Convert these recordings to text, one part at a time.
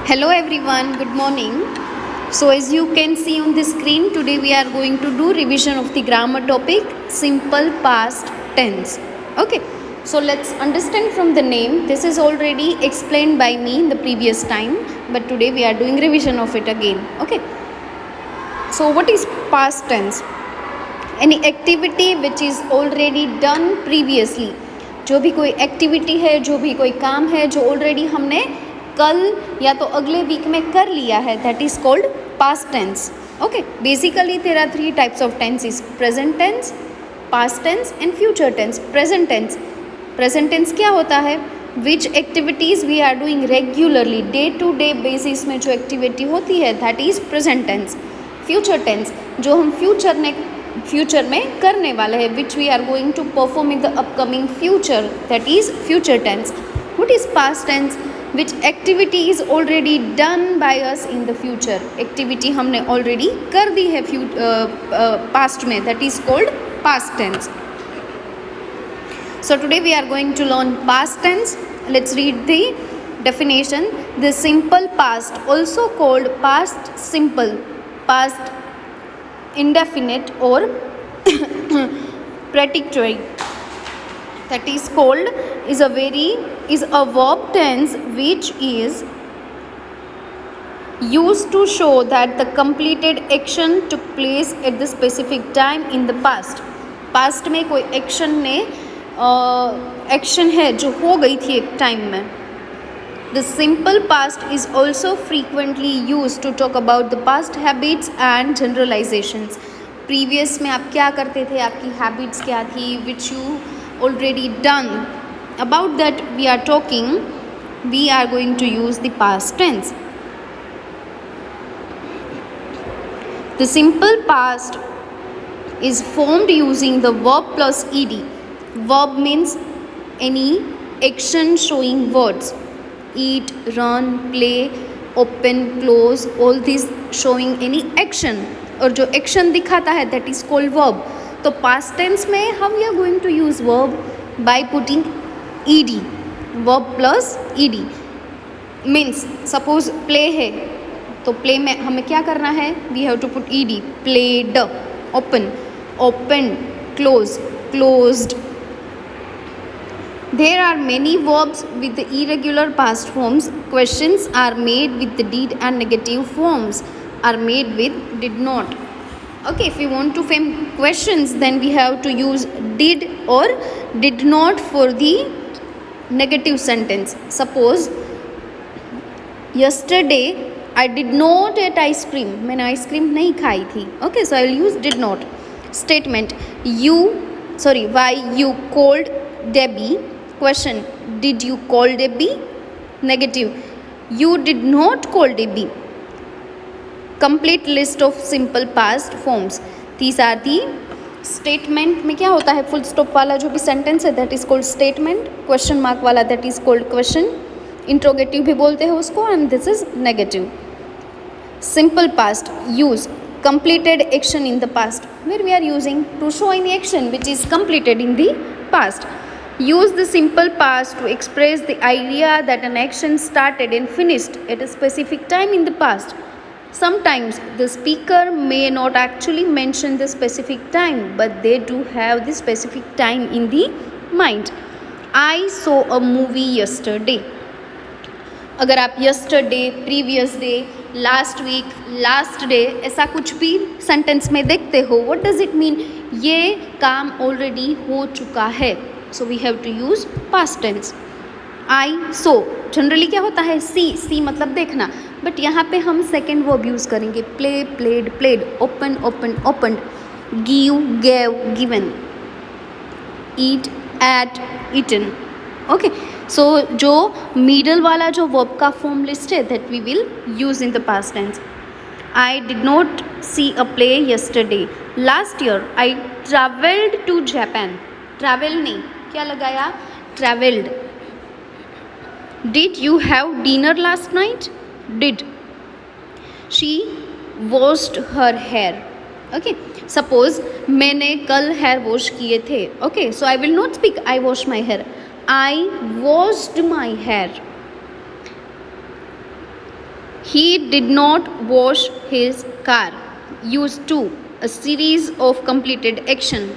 Hello everyone, good morning. So as you can see on the screen, today we are going to do revision of the grammar topic simple past tense. Okay, so let's understand from the name. This is already explained by me in the previous time, but today we are doing revision of it again. Okay, so what is past tense? Any activity which is already done previously. जो भी कोई activity है, जो भी कोई काम है जो ऑलरेडी हमने कल या तो अगले वीक में कर लिया है, that is called past tense. Okay, basically there are three types of tenses: present tense, past tense and future tense. Present tense क्या होता है? Which activities we are doing regularly, day to day basis में जो activity होती है, that is present tense. Future tense, जो हम future में करने वाले हैं, which we are going to perform in the upcoming future, that is future tense. What is past tense? Which activity is already done by us in the future. Activity हमने already कर दी है past में, that is called past tense. So today we are going to learn past tense. Let's read the definition. The simple past, also called past simple, past indefinite or predicatory, that is called is a verb tense which is used to show that the completed action took place at the specific time in the past. Past में कोई action है जो हो गई थी एक time में. The simple past is also frequently use to talk about the past habits and generalisations. Previous में आप क्या करते थे, आपकी हैबिट्स क्या थी, which you already done, about that we are talking. We are going to use the past tense. The simple past is formed using the verb plus ed. Verb means any action showing words: eat, run, play, open, close, all these showing any action. और जो action दिखाता है, that is called verb. तो past tense में how we are going to use verb? By putting ed, verb plus ed. Means suppose play है तो play में हमें क्या करना है? We have to put ed. Played. Open, opened, closed. There are many verbs with the irregular past forms. Questions are made with the did and negative forms are made with did not. Okay, if you want to frame questions, then we have to use did or did not for the negative sentence. Suppose yesterday I did not eat ice cream. मैंने ice cream नहीं खाई थी. Okay, so I will use did not. Statement: why you called Debbie? Question: did you call Debbie? Negative: you did not call Debbie. Complete list of simple past forms. These are the statement में क्या होता है? Full stop वाला जो भी sentence है, that is called statement. Question mark वाला, that is called question. Interrogative भी बोलते हैं उसको, and this is negative. Simple past, use completed action in the past, where we are using to show any action which is completed in the past. Use the simple past to express the idea that an action started and finished at a specific time in the past. Sometimes the speaker may not actually mention the specific time, but they do have the specific time in the mind. I saw a movie yesterday. अगर आप yesterday, previous day, last week, last day, ऐसा कुछ भी sentence में देखते हो, what does it mean? ये काम ऑलरेडी हो चुका है. So we have to use past tense. I so generally क्या होता है? सी मतलब देखना, बट यहाँ पे हम सेकेंड वर्ब यूज़ करेंगे. Play, played, played. Open, open, opened. Give, gave, given. Eat, ate, eaten. Okay, so जो मिडल वाला जो वर्ब का फॉर्म लिस्ट है, that we will use in the past tense. I did not see a play yesterday. Last year I travelled to Japan. Travel नहीं, क्या लगाया? Travelled. Did you have dinner last night? Did. She washed her hair. Okay, suppose मैंने कल hair wash किए थे. Okay, so I will not speak I wash my hair. I washed my hair. He did not wash his car. Use 2. A series of completed action.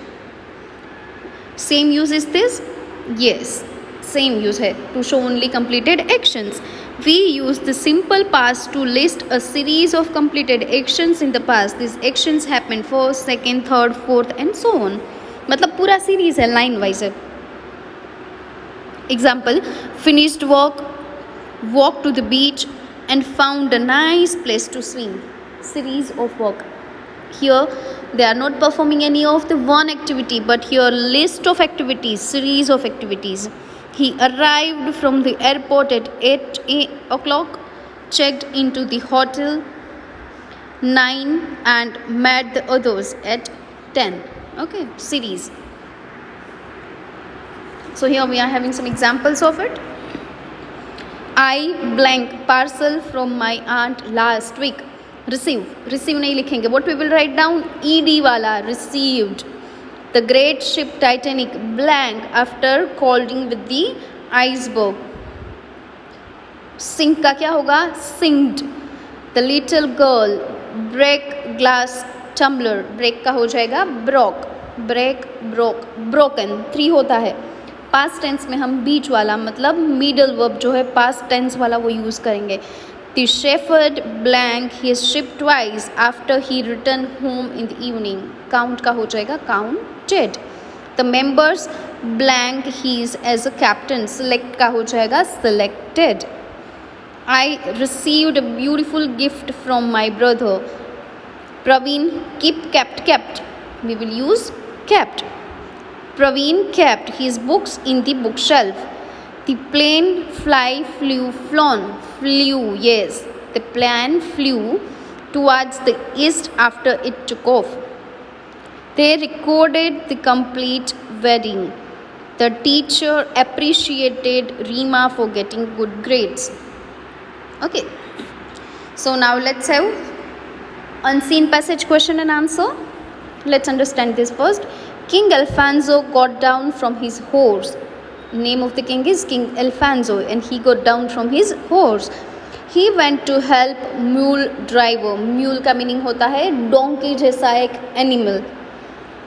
Same use is this? Yes, same use है to show only completed actions. We use the simple past to list a series of completed actions in the past. These actions happened first, second, third, fourth and so on. मतलब पूरा series है, line wise है. Example, finished work, walked to the beach and found a nice place to swim. Series of work. Here they are not performing any of the one activity, but here list of activities, series of activities. He arrived from the airport at 8 o'clock, checked into the hotel 9 and met the others at 10. Okay, series. So here we are having some examples of it. I blank parcel from my aunt last week. Receive नहीं लिखेंगे. What we will write down? ed वाला, received. The great ship Titanic blank after colliding with the iceberg. Sink का क्या होगा? Sinked. The little girl break glass tumbler. Break का हो जाएगा broke. Break, broke, broken. 3 होता है. पास्ट टेंस में हम बीच वाला मतलब मिडल वर्ब जो है पास्ट टेंस वाला वो यूज़ करेंगे. The shepherd blank his ship twice after he returned home in the evening. Count का हो जाएगा counted. The members blank his as a captain. Select का हो जाएगा selected. I received a beautiful gift from my brother. Praveen kept. We will use kept. Praveen kept his books in the bookshelf. The plane flew, yes. The plane flew towards the east after it took off. They recorded the complete wedding. The teacher appreciated Rima for getting good grades. Okay. So now let's have unseen passage question and answer. Let's understand this first. King Alfonso got down from his horse. Name of the king is King Alfonso and he got down from his horse. He went to help mule driver. Mule का meaning होता है donkey जैसा एक animal.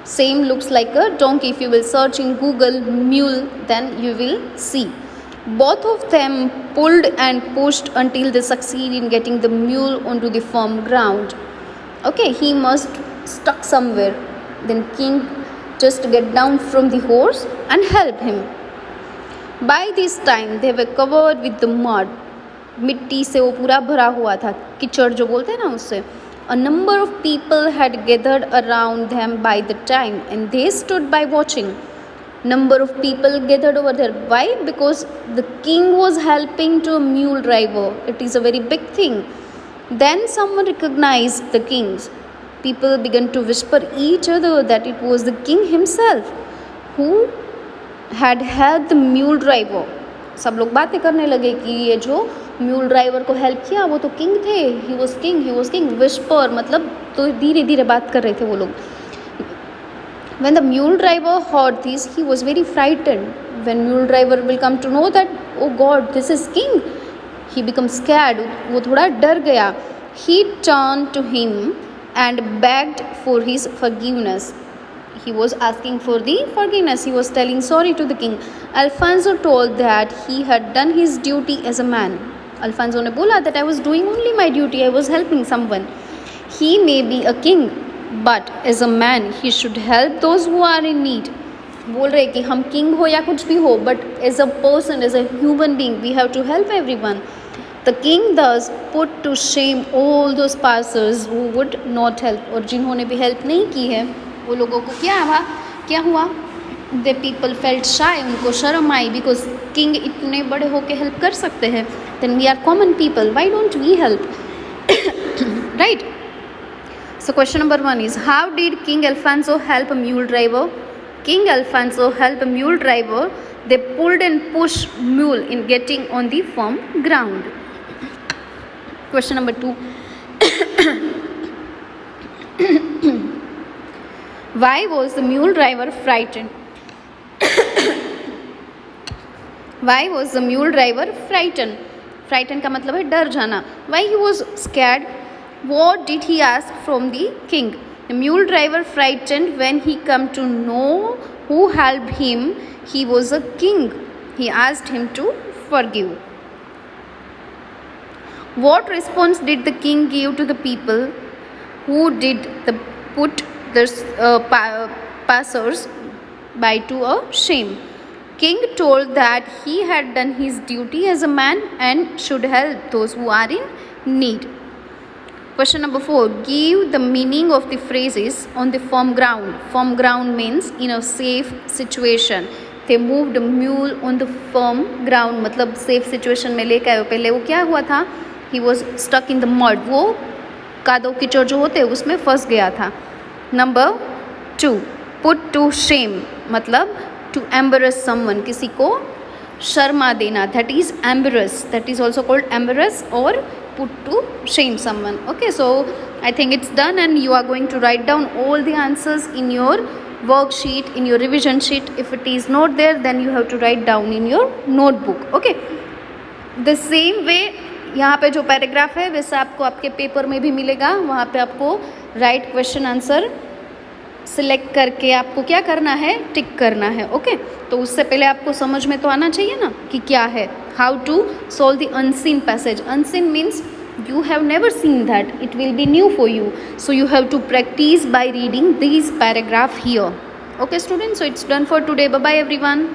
Same looks like a donkey. If you will search in Google mule, then you will see. Both of them pulled and pushed until they succeed in getting the mule onto the firm ground. Okay, he must stuck somewhere. Then king just get down from the horse and help him. By this time they were covered with the mud. मिट्टी से वो पूरा भरा हुआ था. कीचड़ जो बोलते हैं ना उससे. A number of people had gathered around them by the time and they stood by watching. Number of people gathered over there. Why? Because the king was helping to a mule driver. It is a very big thing. Then someone recognized the kings. People began to whisper each other that it was the king himself who had helped the mule driver. सब लोग बातें करने लगे कि ये जो mule driver को help किया वो तो किंग थे. He was king. विस्पर मतलब तो धीरे धीरे बात कर रहे थे वो लोग. When the mule driver heard this, he was very frightened. When mule driver will come to know that, oh God, this is king, he becomes scared. वो थोड़ा डर गया. He turned to him and begged for his forgiveness. He was asking for the forgiveness. He was telling sorry to the king. Alfonso told that he had done his duty as a man. Alfonso ने बोला that I was doing only my duty. I was helping someone. He may be a king, but as a man, he should help those who are in need. बोल रहे कि हम king हो या कुछ भी हो, but as a person, as a human being, we have to help everyone. The king thus put to shame all those passers who would not help. और जिन्होंने भी help नहीं की है वो लोगों को क्या हुआ? The people felt shy. उनको शर्म आई because king इतने बड़े होके help कर सकते हैं. Then we are common people. Why don't we help? Right? So question number 1 is, how did King Alfonso help a mule driver? King Alfonso helped a mule driver. They pulled and pushed mule in getting on the firm ground. Question number 2. Why was the mule driver frightened? Why was the mule driver frightened? Frighten का मतलब है डर जाना. Why he was scared? What did he ask from the king? The mule driver frighten when he come to know who helped him he was a king. He asked him to forgive. What response did the king give to the people who did the put the passers by to a shame? King told that he had done his duty as a man and should help those who are in need. Question number 4. Give the meaning of the phrases on the firm ground. Firm ground means in a safe situation. They moved a mule on the firm ground. मतलब safe situation में लेके आए. पहले वो क्या हुआ था? He was stuck in the mud. वो कादो कीचड़ जो होते हैं उसमें फंस गया था. Number 2. Put to shame मतलब to embarrass someone. किसी को शर्मा देना. That is embarrass. That is also called embarrass or put to shame someone. Okay, so I think it's done and you are going to write down all the answers in your worksheet, in your revision sheet. If it is not there, then you have to write down in your notebook. Okay, the same way यहाँ पे जो paragraph है वैसे आपको आपके paper में भी मिलेगा. वहाँ पे आपको राइट क्वेश्चन आंसर सिलेक्ट करके आपको क्या करना है, टिक करना है. ओके, तो उससे पहले आपको समझ में तो आना चाहिए ना कि क्या है. How to solve the unseen passage. Unseen means you have never seen that, it will be new for you, so you have to practice by reading these paragraph here. Okay students, so it's done for today. Bye bye everyone.